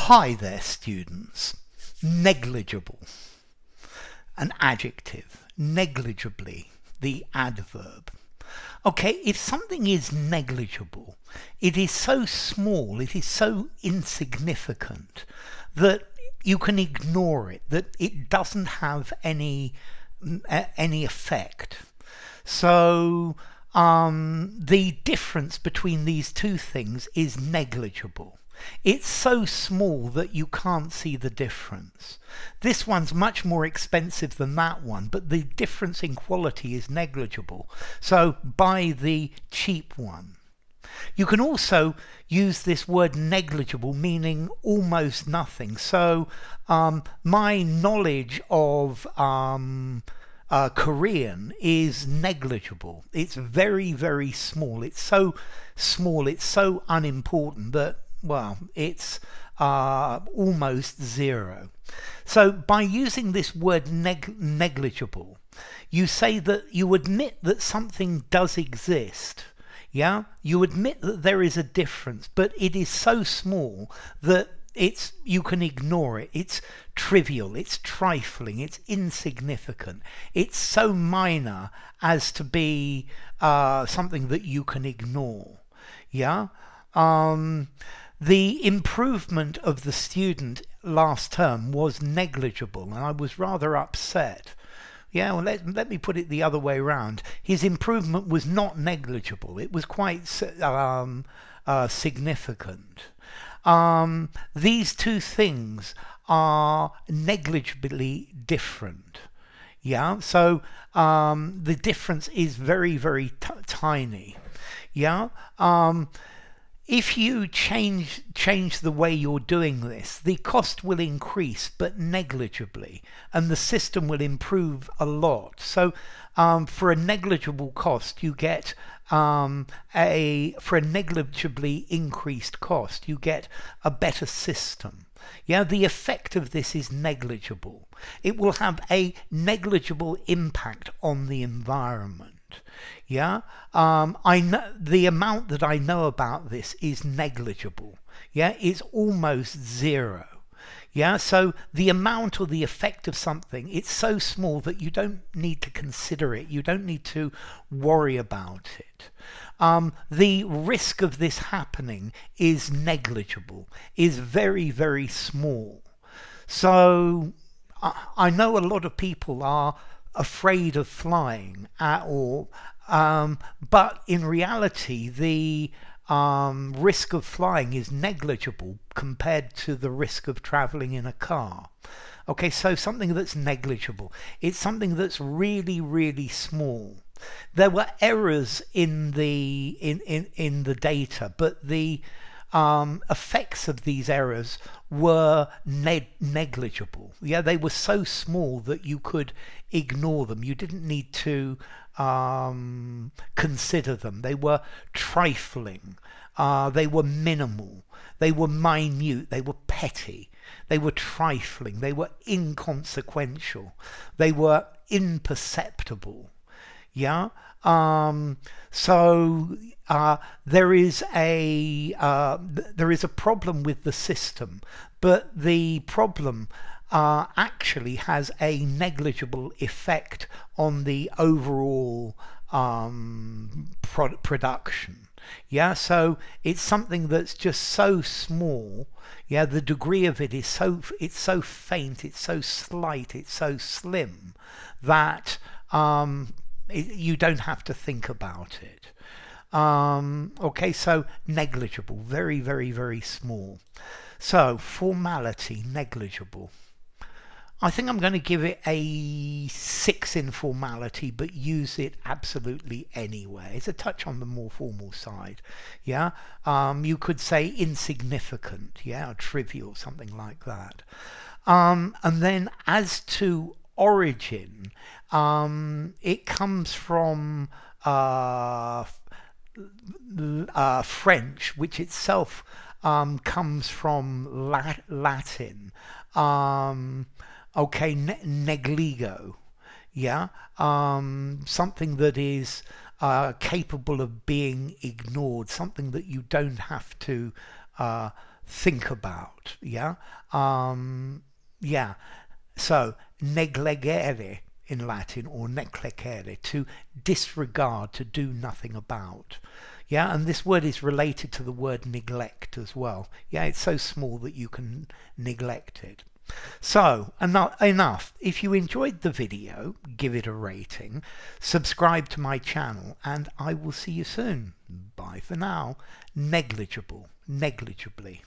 Hi there, students. Negligible, an adjective. Negligibly, the adverb. Okay, if something is negligible, it is so small, it is so insignificant that you can ignore it, that it doesn't have any effect. So the difference between these two things is negligible. It's so small that you can't see the difference. This one's much more expensive than that one, but the difference in quality is negligible. So buy the cheap one. You can also use this word negligible, meaning almost nothing. So my knowledge of Korean is negligible. It's very, very small. It's so small, it's so unimportant that, well, it's almost zero. So by using this word negligible, you say that you admit that something does exist. Yeah, you admit that there is a difference, but it is so small that you can ignore it. It's trivial, it's trifling, it's insignificant. It's so minor as to be something that you can ignore. Yeah. The improvement of the student last term was negligible, and I was rather upset. Yeah, well, let me put it the other way around. His improvement was not negligible. It was quite significant. These two things are negligibly different. Yeah, so the difference is very, very tiny. Yeah. If you change the way you're doing this, the cost will increase, but negligibly, and the system will improve a lot. So for a negligible cost, you get for a negligibly increased cost, you get a better system. Yeah, the effect of this is negligible. It will have a negligible impact on the environment. Yeah, I know the amount that I know about this is negligible. Yeah, it's almost zero. Yeah, so the amount or the effect of something, it's so small that you don't need to consider it. You don't need to worry about it. The risk of this happening is negligible, is very, very small. So I know a lot of people are afraid of flying at all, but in reality the risk of flying is negligible compared to the risk of traveling in a car. Okay, so something that's negligible, it's something that's really, really small. There were errors in the data, but the effects of these errors were negligible. Yeah, they were so small that you could ignore them. You didn't need to consider them. They were trifling. They were minimal. They were minute. They were petty. They were trifling. They were inconsequential. They were imperceptible. Yeah. So there is a problem with the system, but the problem actually has a negligible effect on the overall production. Yeah, so it's something that's just so small. Yeah, the degree of it is so faint, it's so slight, it's so slim that you don't have to think about it. Okay, so negligible, very, very, very small. So formality, negligible. I think I'm going to give it a 6 in formality, but use it absolutely anyway. It's a touch on the more formal side. Yeah, you could say insignificant, yeah, or trivial, something like that. And then as to origin, it comes from French, which itself comes from Latin. Okay, negligo. Yeah, something that is capable of being ignored, something that you don't have to think about. Yeah. Yeah. So negligere in Latin, or negligere, to disregard, to do nothing about. Yeah, and this word is related to the word neglect as well. Yeah, it's so small that you can neglect it. So, enough. If you enjoyed the video, give it a rating, subscribe to my channel, and I will see you soon. Bye for now. Negligible, negligibly.